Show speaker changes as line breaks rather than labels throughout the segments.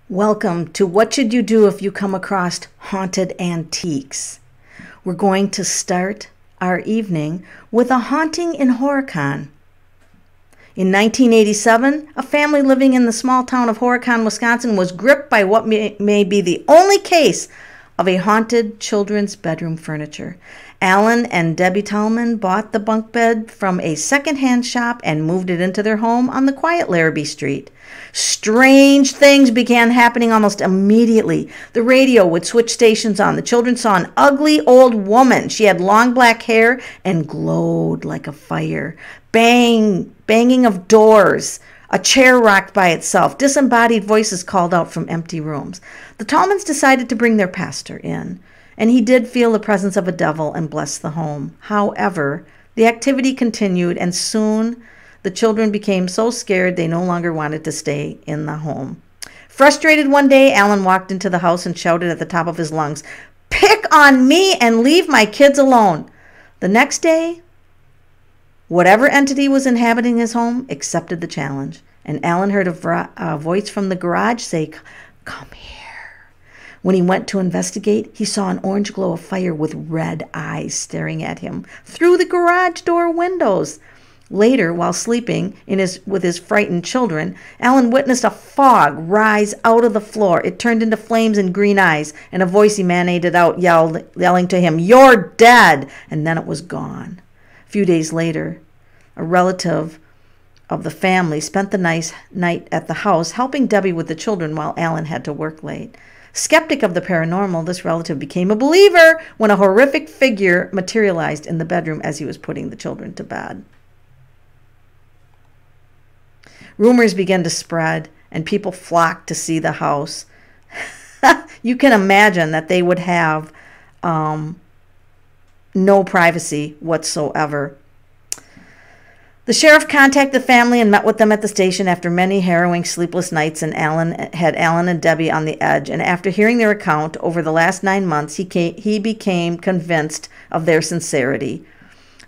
Welcome to What Should You Do If You Come Across Haunted Antiques. We're going to start our evening with a haunting in Horicon. In 1987, a family living in the small town of Horicon, Wisconsin was gripped by what may be the only case of a haunted children's bedroom furniture. Alan and Debbie Tallman bought the bunk bed from a second-hand shop and moved it into their home on the quiet Larrabee Street. Strange things began happening almost immediately. The radio would switch stations on. The children saw an ugly old woman. She had long black hair and glowed like a fire. Banging of doors. A chair rocked by itself. Disembodied voices called out from empty rooms. The Tallmans decided to bring their pastor in, and he did feel the presence of a devil and bless the home. However, the activity continued, and soon the children became so scared they no longer wanted to stay in the home. Frustrated one day, Alan walked into the house and shouted at the top of his lungs, "Pick on me and leave my kids alone." The next day, whatever entity was inhabiting his home accepted the challenge, and Alan heard a voice from the garage say, "Come here." When he went to investigate, he saw an orange glow of fire with red eyes staring at him through the garage door windows. Later, while sleeping with his frightened children, Alan witnessed a fog rise out of the floor. It turned into flames and green eyes, and a voice emanated out, yelling to him, "You're dead!" And then it was gone. A few days later, a relative of the family spent the night at the house, helping Debbie with the children while Alan had to work late. Skeptic of the paranormal, this relative became a believer when a horrific figure materialized in the bedroom as he was putting the children to bed. Rumors began to spread, and people flocked to see the house. You can imagine that they would have no privacy whatsoever. The sheriff contacted the family and met with them at the station after many harrowing sleepless nights, and had Alan and Debbie on the edge. And after hearing their account over the last 9 months, he became convinced of their sincerity.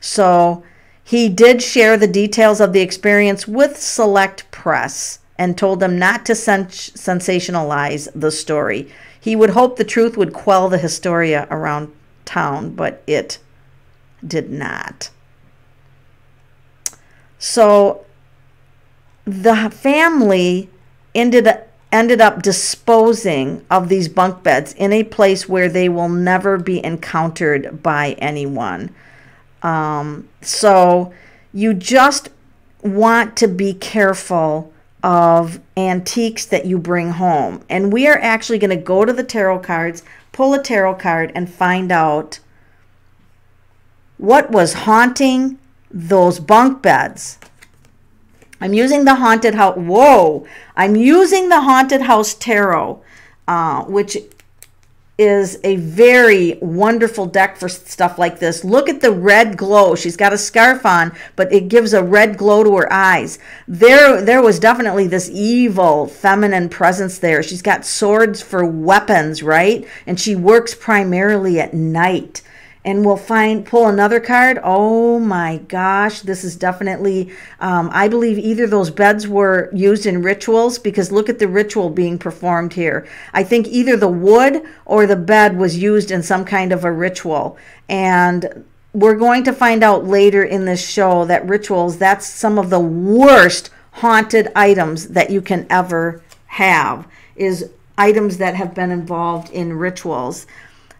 So he did share the details of the experience with select press and told them not to sensationalize the story. He would hope the truth would quell the hysteria around town, but it did not. So the family ended up disposing of these bunk beds in a place where they will never be encountered by anyone. So you just want to be careful of antiques that you bring home. And we are actually going to go to the tarot cards, pull a tarot card, and find out what was haunting those bunk beds. I'm using the Haunted House. Whoa! I'm using the Haunted House Tarot, which is a very wonderful deck for stuff like this. Look at the red glow. She's got a scarf on, but it gives a red glow to her eyes. There was definitely this evil feminine presence there. She's got swords for weapons, right? And she works primarily at night. And we'll pull another card. Oh my gosh, this is definitely, I believe either those beds were used in rituals, because look at the ritual being performed here. I think either the wood or the bed was used in some kind of a ritual. And we're going to find out later in this show that rituals, that's some of the worst haunted items that you can ever have, is items that have been involved in rituals.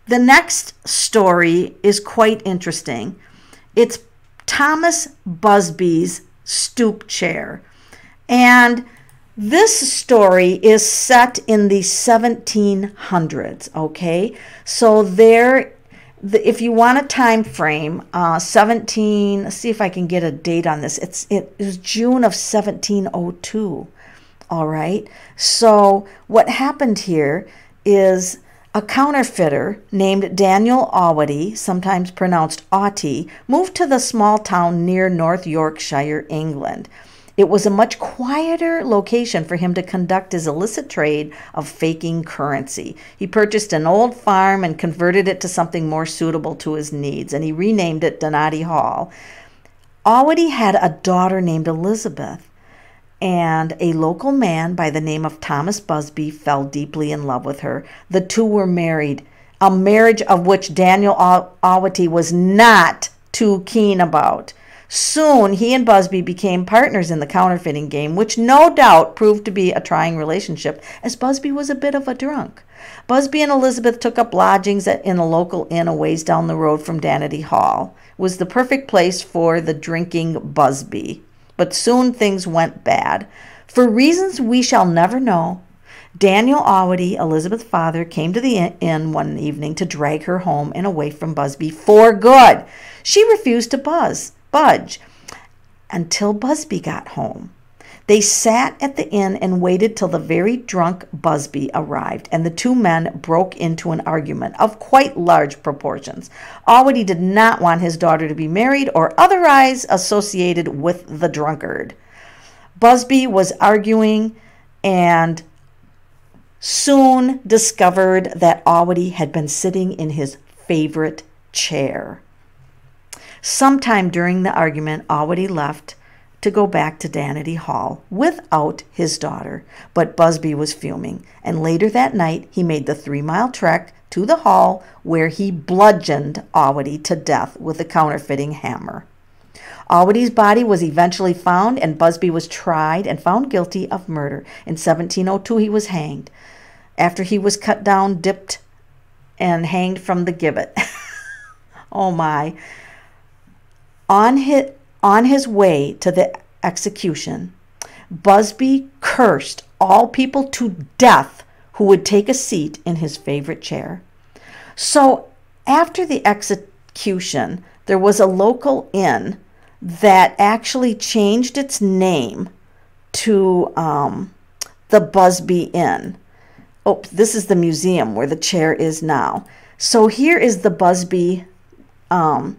The next story is quite interesting. It's Thomas Busby's stoop chair. And this story is set in the 1700s, okay? So if you want a time frame, let's see if I can get a date on this. It was June of 1702, all right? So what happened here is a counterfeiter named Daniel Awady, sometimes pronounced Aughty, moved to the small town near North Yorkshire, England. It was a much quieter location for him to conduct his illicit trade of faking currency. He purchased an old farm and converted it to something more suitable to his needs, and he renamed it Donati Hall. Awady had a daughter named Elizabeth, and a local man by the name of Thomas Busby fell deeply in love with her. The two were married, a marriage of which Daniel Awity was not too keen about. Soon, he and Busby became partners in the counterfeiting game, which no doubt proved to be a trying relationship, as Busby was a bit of a drunk. Busby and Elizabeth took up lodgings in a local inn a ways down the road from Danity Hall. It was the perfect place for the drinking Busby. But soon things went bad. For reasons we shall never know, Daniel Awity, Elizabeth's father, came to the inn one evening to drag her home and away from Busby for good. She refused to budge until Busby got home. They sat at the inn and waited till the very drunk Busby arrived, and the two men broke into an argument of quite large proportions. Awity did not want his daughter to be married or otherwise associated with the drunkard. Busby was arguing and soon discovered that Awity had been sitting in his favorite chair. Sometime during the argument, Awity left to go back to Danity Hall without his daughter, but Busby was fuming, and later that night he made the 3-mile trek to the hall where he bludgeoned Awity to death with a counterfeiting hammer. Awity's body was eventually found, and Busby was tried and found guilty of murder. In 1702 he was hanged, after he was cut down, dipped, and hanged from the gibbet. Oh my. On his way to the execution, Busby cursed all people to death who would take a seat in his favorite chair. So after the execution, there was a local inn that actually changed its name to the Busby Inn. Oh, this is the museum where the chair is now. So here is the Busby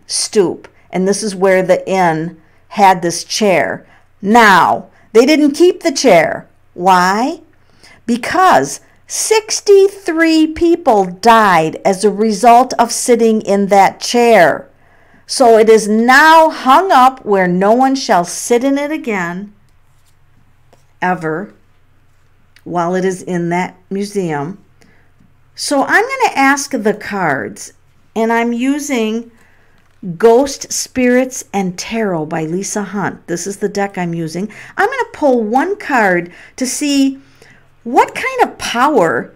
stoop. And this is where the inn had this chair. Now, they didn't keep the chair. Why? Because 63 people died as a result of sitting in that chair. So it is now hung up where no one shall sit in it again, ever, while it is in that museum. So I'm going to ask the cards, and I'm using Ghost, Spirits, and Tarot by Lisa Hunt. This is the deck I'm using. I'm going to pull one card to see what kind of power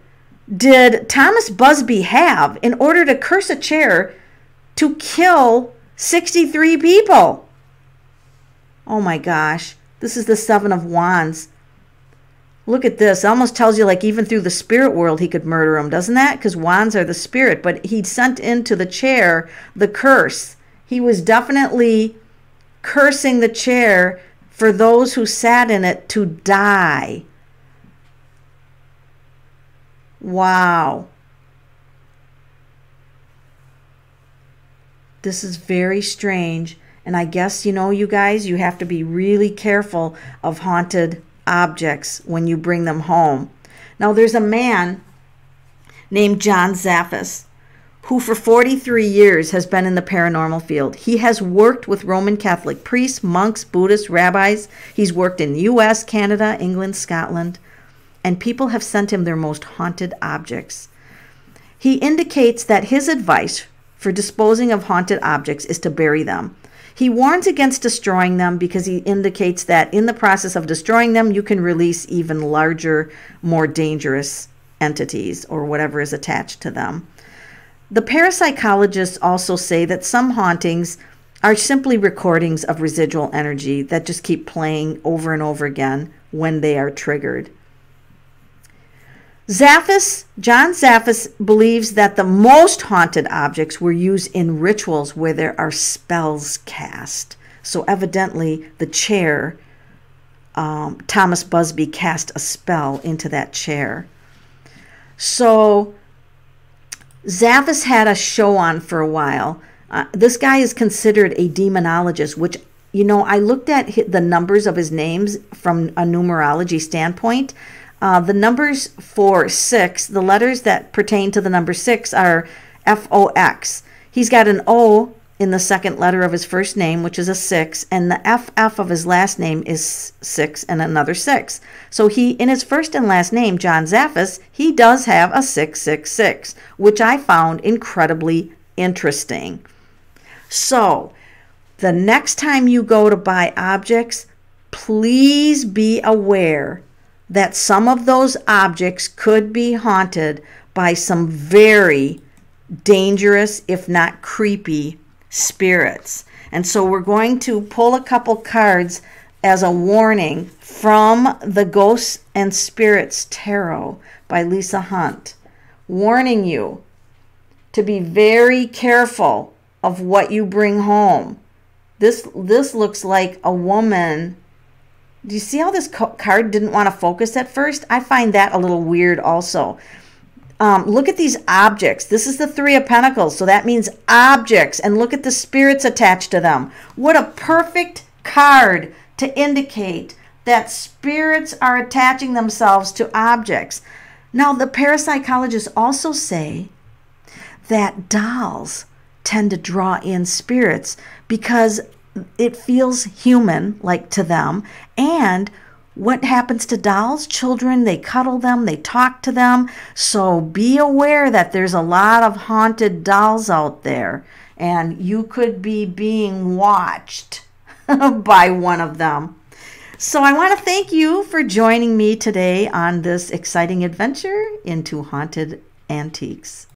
did Thomas Busby have in order to curse a chair to kill 63 people. Oh my gosh. This is the 7 of Wands. Look at this. It almost tells you like even through the spirit world he could murder him, doesn't that? Because wands are the spirit. But he sent into the chair the curse. He was definitely cursing the chair for those who sat in it to die. Wow. This is very strange. And I guess, you know, you guys, you have to be really careful of haunted objects when you bring them home. Now, there's a man named John Zaffis who for 43 years has been in the paranormal field. He has worked with Roman Catholic priests, monks, Buddhists, rabbis. He's worked in the U.S., Canada, England, Scotland, and people have sent him their most haunted objects. He indicates that his advice for disposing of haunted objects is to bury them. He warns against destroying them because he indicates that in the process of destroying them, you can release even larger, more dangerous entities or whatever is attached to them. The parapsychologists also say that some hauntings are simply recordings of residual energy that just keep playing over and over again when they are triggered. John Zaffis believes that the most haunted objects were used in rituals where there are spells cast. So evidently the chair, Thomas Busby cast a spell into that chair. So Zaffis had a show on for a while. This guy is considered a demonologist, which, you know, I looked at the numbers of his names from a numerology standpoint. The numbers for 6, the letters that pertain to the number 6 are FOX. He's got an O in the second letter of his first name, which is a 6, and the FF of his last name is 6 and another 6. So he, in his first and last name, John Zaffis, he does have a 666, which I found incredibly interesting. So the next time you go to buy objects, please be aware that some of those objects could be haunted by some very dangerous, if not creepy, spirits. And so we're going to pull a couple cards as a warning from the Ghosts and Spirits Tarot by Lisa Hunt, warning you to be very careful of what you bring home. This looks like a woman. Do you see how this card didn't want to focus at first? I find that a little weird also. Look at these objects. This is the 3 of Pentacles, so that means objects. And look at the spirits attached to them. What a perfect card to indicate that spirits are attaching themselves to objects. Now, the parapsychologists also say that dolls tend to draw in spirits because it feels human, like to them. And what happens to dolls? Children, they cuddle them, they talk to them. So be aware that there's a lot of haunted dolls out there, and you could be being watched by one of them. So I want to thank you for joining me today on this exciting adventure into haunted antiques.